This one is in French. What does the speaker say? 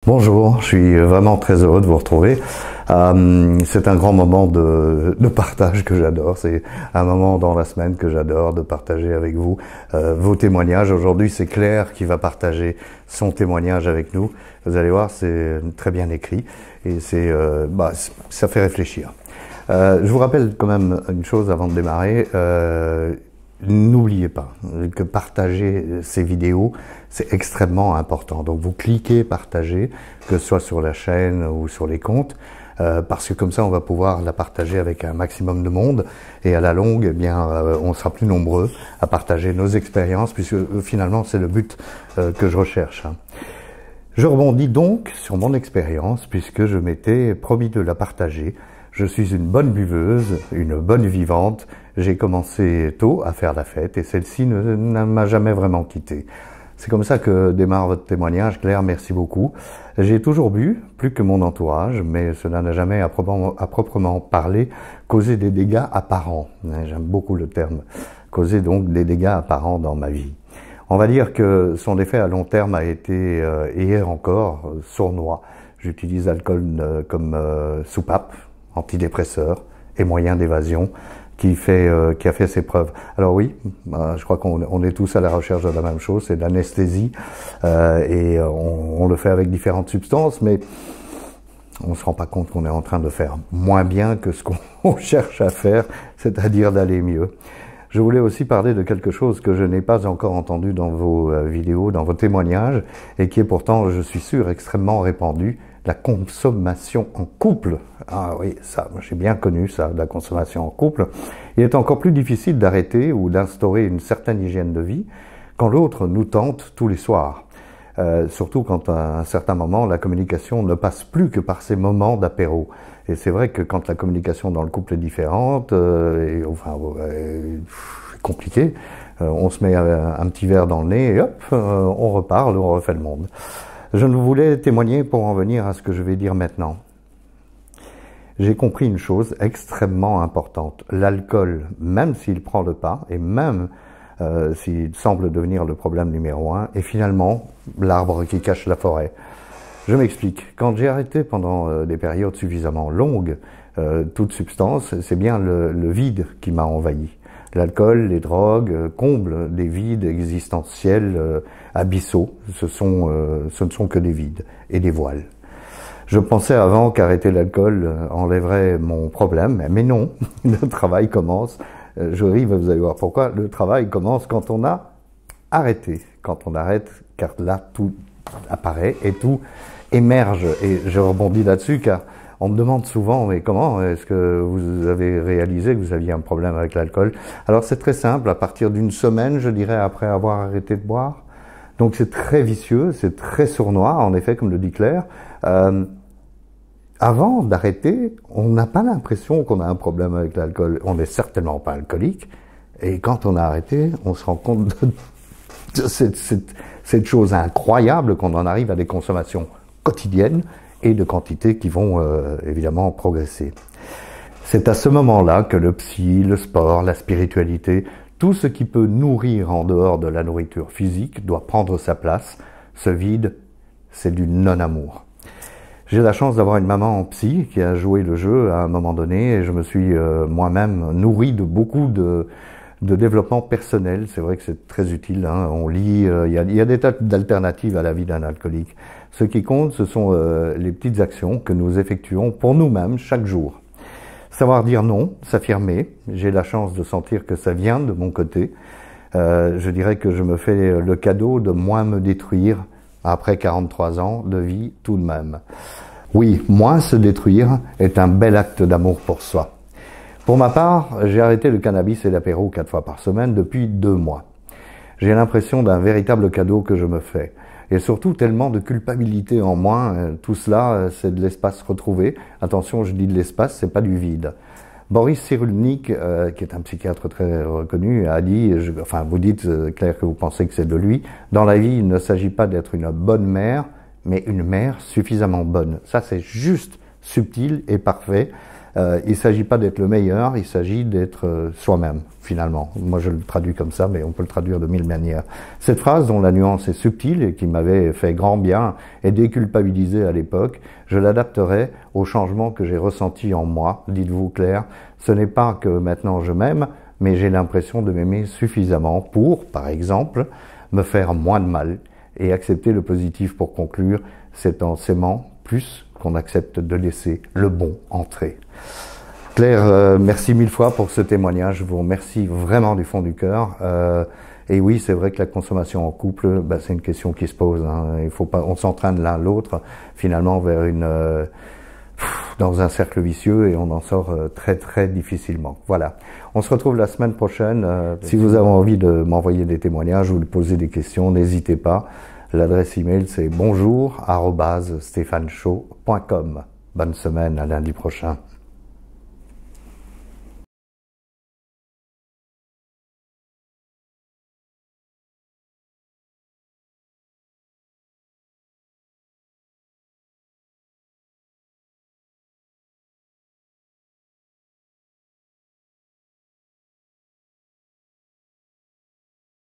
Bonjour, je suis vraiment très heureux de vous retrouver. C'est un grand moment de partage que j'adore. C'est un moment dans la semaine que j'adore de partager avec vous vos témoignages. Aujourd'hui, c'est Claire qui va partager son témoignage avec nous. Vous allez voir, c'est très bien écrit et ça fait réfléchir. Je vous rappelle quand même une chose avant de démarrer. N'oubliez pas que partager ces vidéos, c'est extrêmement important. Donc vous cliquez partager, que ce soit sur la chaîne ou sur les comptes, parce que comme ça on va pouvoir la partager avec un maximum de monde et à la longue, eh bien, on sera plus nombreux à partager nos expériences, puisque finalement c'est le but que je recherche. Je rebondis donc sur mon expérience, puisque je m'étais promis de la partager. Je suis une bonne buveuse, une bonne vivante. J'ai commencé tôt à faire la fête et celle-ci ne m'a jamais vraiment quitté. C'est comme ça que démarre votre témoignage, Claire, merci beaucoup. J'ai toujours bu, plus que mon entourage, mais cela n'a jamais à proprement parler causé des dégâts apparents. J'aime beaucoup le terme. Causé donc des dégâts apparents dans ma vie. On va dire que son effet à long terme a été, hier encore, sournois. J'utilise l'alcool comme soupape, antidépresseur et moyen d'évasion qui a fait ses preuves. Alors oui, je crois qu'on est tous à la recherche de la même chose, c'est de l'anesthésie et on le fait avec différentes substances, mais on se rend pas compte qu'on est en train de faire moins bien que ce qu'on cherche à faire, c'est-à-dire d'aller mieux. Je voulais aussi parler de quelque chose que je n'ai pas encore entendu dans vos vidéos, dans vos témoignages, et qui est pourtant, je suis sûr, extrêmement répandu, la consommation en couple. Ah oui, ça, j'ai bien connu ça, la consommation en couple. Il est encore plus difficile d'arrêter ou d'instaurer une certaine hygiène de vie quand l'autre nous tente tous les soirs. Surtout quand à un certain moment, la communication ne passe plus que par ces moments d'apéro. Et c'est vrai que quand la communication dans le couple est différente, compliquée, on se met un petit verre dans le nez et hop, on reparle, on refait le monde. Je ne voulais témoigner pour en venir à ce que je vais dire maintenant. J'ai compris une chose extrêmement importante. L'alcool, même s'il prend le pas, et même s'il semble devenir le problème numéro 1, est finalement l'arbre qui cache la forêt. Je m'explique. Quand j'ai arrêté pendant des périodes suffisamment longues toute substance, c'est bien le vide qui m'a envahi. L'alcool, les drogues comblent des vides existentiels abyssaux. Ce ne sont que des vides et des voiles. Je pensais avant qu'arrêter l'alcool enlèverait mon problème, mais non, le travail commence. Je arrive, vous allez voir pourquoi. Le travail commence quand on a arrêté, quand on arrête, car là tout apparaît et tout émerge. Et je rebondis là-dessus car on me demande souvent, mais comment est-ce que vous avez réalisé que vous aviez un problème avec l'alcool? Alors c'est très simple, à partir d'une semaine, je dirais, après avoir arrêté de boire. Donc c'est très vicieux, c'est très sournois, en effet, comme le dit Claire. Avant d'arrêter, on n'a pas l'impression qu'on a un problème avec l'alcool. On n'est certainement pas alcoolique. Et quand on a arrêté, on se rend compte de cette chose incroyable qu'on en arrive à des consommations quotidiennes et de quantités qui vont évidemment progresser. C'est à ce moment-là que le psy, le sport, la spiritualité, tout ce qui peut nourrir en dehors de la nourriture physique doit prendre sa place. Ce vide, c'est du non-amour. J'ai la chance d'avoir une maman en psy qui a joué le jeu à un moment donné et je me suis moi-même nourri de beaucoup de développement personnel. C'est vrai que c'est très utile, hein. On lit, il y a des tas d'alternatives à la vie d'un alcoolique. Ce qui compte, ce sont les petites actions que nous effectuons pour nous-mêmes chaque jour. Savoir dire non, s'affirmer. J'ai la chance de sentir que ça vient de mon côté. Je dirais que je me fais le cadeau de moins me détruire après 43 ans de vie tout de même. Oui, moins se détruire est un bel acte d'amour pour soi. Pour ma part, j'ai arrêté le cannabis et l'apéro 4 fois par semaine depuis 2 mois. J'ai l'impression d'un véritable cadeau que je me fais. Et surtout tellement de culpabilité en moins. Tout cela, c'est de l'espace retrouvé. Attention, je dis de l'espace, c'est pas du vide. Boris Cyrulnik, qui est un psychiatre très reconnu, a dit, vous dites, Claire, que vous pensez que c'est de lui, dans la vie, il ne s'agit pas d'être une bonne mère, mais une mère suffisamment bonne. Ça, c'est juste subtil et parfait. Il ne s'agit pas d'être le meilleur, il s'agit d'être soi-même, finalement. Moi, je le traduis comme ça, mais on peut le traduire de mille manières. Cette phrase, dont la nuance est subtile et qui m'avait fait grand bien et déculpabilisé à l'époque, je l'adapterai au changement que j'ai ressenti en moi. Dites-vous clair, ce n'est pas que maintenant je m'aime, mais j'ai l'impression de m'aimer suffisamment pour, par exemple, me faire moins de mal et accepter le positif pour conclure. C'est en s'aimant plus qu'on accepte de laisser le bon entrer. Claire, merci mille fois pour ce témoignage. Je vous remercie vraiment du fond du cœur. Et oui, c'est vrai que la consommation en couple, c'est une question qui se pose. Hein. Il faut pas, on s'entraîne l'un l'autre finalement vers dans un cercle vicieux et on en sort très très difficilement. Voilà. On se retrouve la semaine prochaine. Si vous avez envie de m'envoyer des témoignages ou de poser des questions, n'hésitez pas. L'adresse email c'est bonjour@stéphaneshow.com. Bonne semaine, à lundi prochain.